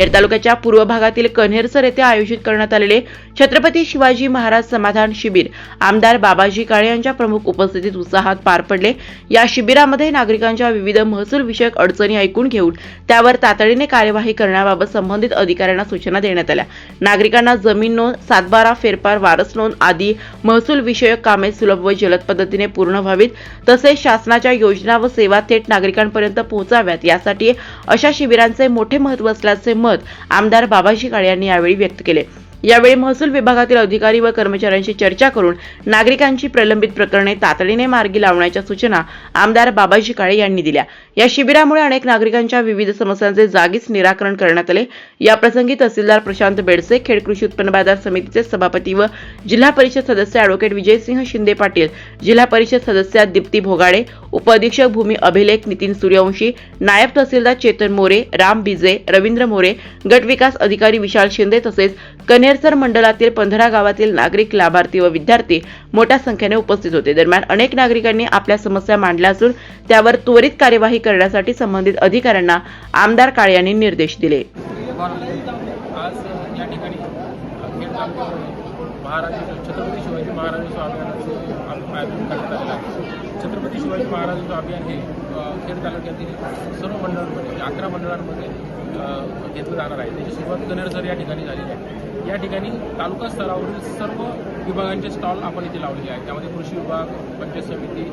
खेड तालुक्याच्या पूर्व भागातील कन्हेरसर येथे आयोजित करण्यात आलेले छत्रपती शिवाजी महाराज समाधान शिबिर आमदार बाबाजी काळे यांच्या प्रमुख उपस्थितीत उत्साहात पार पडले। या शिबिरामध्ये नागरिकांच्या विविध महसूल विषयक अडचणी ऐकून घेऊन त्यावर तातडीने कार्यवाही करण्याबाबत संबंधित अधिकाऱ्यांना सूचना देण्यात आल्या। नागरिकांना जमीन नोंद, सातबारा, फेरफार, वारस नोंद आदी महसूल विषयक कामे सुलभ व जलद पद्धतीने पूर्ण व्हावीत, तसेच शासनाच्या योजना व सेवा थेट नागरिकांपर्यंत पोहोचाव्यात यासाठी अशा शिबिरांचे मोठे महत्त्व असल्याचे मत आमदार बाबाजी काळे यांनी यावेळी व्यक्त केले। यावेळी महसूल विभागातील अधिकारी व कर्मचाऱ्यांशी चर्चा करून नागरिकांची प्रलंबित प्रकरणे तातडीने मार्गी लावण्याच्या सूचना आमदार बाबाजी काळे यांनी दिल्या। या शिबिरामुळे अनेक नागरिकांच्या विविध समस्यांचे जागीच निराकरण करण्यात आले। या प्रसंगी तहसीलदार प्रशांत बेडसे, खेड कृषी उत्पन्न बाजार समितीचे सभापती व जिल्हा परिषद सदस्य ॲडव्होकेट विजयसिंह शिंदे पाटील, जिल्हा परिषद सदस्य दीप्ती भोगाडे, उपाधीक्षक भूमी अभिलेख नितीन सूर्यवंशी, नायब तहसीलदार चेतन मोरे, राम बिजे, रवींद्र मोरे, गट विकास अधिकारी विशाल शिंदे तसेच कन्हेरसर मंडलातील 15 गावातील नागरिक, लाभार्थी व विद्यार्थी मोठ्या संख्येने उपस्थित होते। दरम्यान अनेक नागरिकांनी आपल्या समस्या मांडल्या असून त्यावर त्वरित कार्यवाही करण्यासाठी संबंधित अधिकाऱ्यांना आमदार काळे यांनी निर्देश दिले। आज या ठिकाणी खेड तालुक्यामध्ये छत्रपती शिवाजी महाराजांचं अभियानाचं आयोजन करण्यात आलेलं आहे। छत्रपती शिवाजी महाराजांचं अभियान हे खेड तालुक्यातील सर्व मंडळांमध्ये 11 मंडळांमध्ये घेतलं जाणार आहे। त्याची सुरुवात कन्हेरसर या ठिकाणी झालेली आहे। या ठिकाणी तालुका स्तरावरील सर्व विभागांचे स्टॉल आपण इथे लावलेले आहेत। त्यामध्ये कृषी विभाग, पंचायत समिती,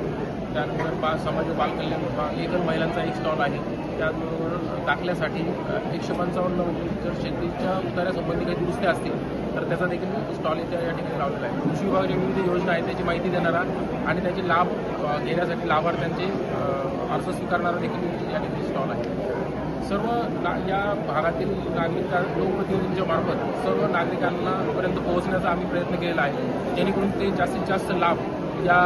त्यानंतर समाज व बालकल्याण विभाग, एकल महिलांचा एक स्टॉल आहे। त्याचबरोबर दाखल्यासाठी 155 म्हणजे जर शेतीच्या उतार्यासंबंधी काही दुरुस्त्या असतील तर त्याचा देखील स्टॉल इथे या ठिकाणी लावलेला आहे। कृषी विभागाच्या विविध योजना आहेत त्याची माहिती देणारा आणि त्याचे लाभ घेण्यासाठी लाभार्थ्यांचे अर्ज स्वीकारणारा देखील या ठिकाणी स्टॉल आहे। सर्व या भागातील नागरिक लोकप्रतिनिधींच्या मार्फत सर्व नागरिकांपर्यंत पोहोचण्याचा आम्ही प्रयत्न केलेला आहे, जेणेकरून ते जास्तीत जास्त लाभ या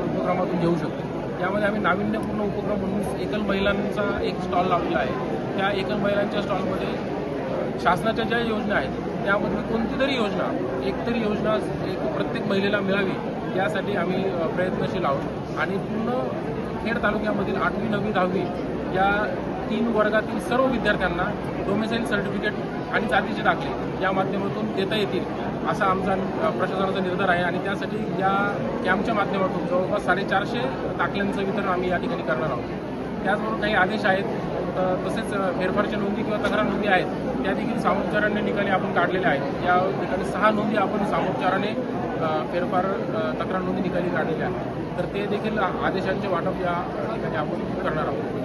उपक्रमातून घेऊ शकतो। यामध्ये आम्ही नाविन्यपूर्ण उपक्रम म्हणून एकल महिलांचा एक स्टॉल लावलेला आहे। त्या एकल महिलांच्या स्टॉलमध्ये शासनाच्या ज्या योजना आहेत त्यामधली कोणती तरी योजना, एकतरी योजना प्रत्येक महिलेला मिळावी यासाठी आम्ही प्रयत्नशील आहोत आणि पूर्ण खेड तालुक्यामधील 8वी, 9वी, 10वी या 3 वर्गातील सर्व विद्यार्थ्यांना डोमेसाईल सर्टिफिकेट आणि जातीचे दाखले या माध्यमातून देता येतील असा आमचा प्रशासनाचा निर्धार आहे आणि त्यासाठी या कॅम्पच्या माध्यमातून जवळपास 450 दाखल्यांचं वितरण आम्ही या ठिकाणी करणार आहोत। त्याचबरोबर काही आदेश आहेत, तसेच फेरफारच्या नोंदी किंवा तक्रार नोंदी आहेत त्या देखील सामोपचाराने निकाली आपण काढलेल्या आहेत। या ठिकाणी 6 नोंदी आपण सामोपचाराने फेरफार तक्रार नोंदी निकाली काढलेल्या आहेत, तर ते देखील आदेशांचे वाटप या ठिकाणी आपण करणार आहोत।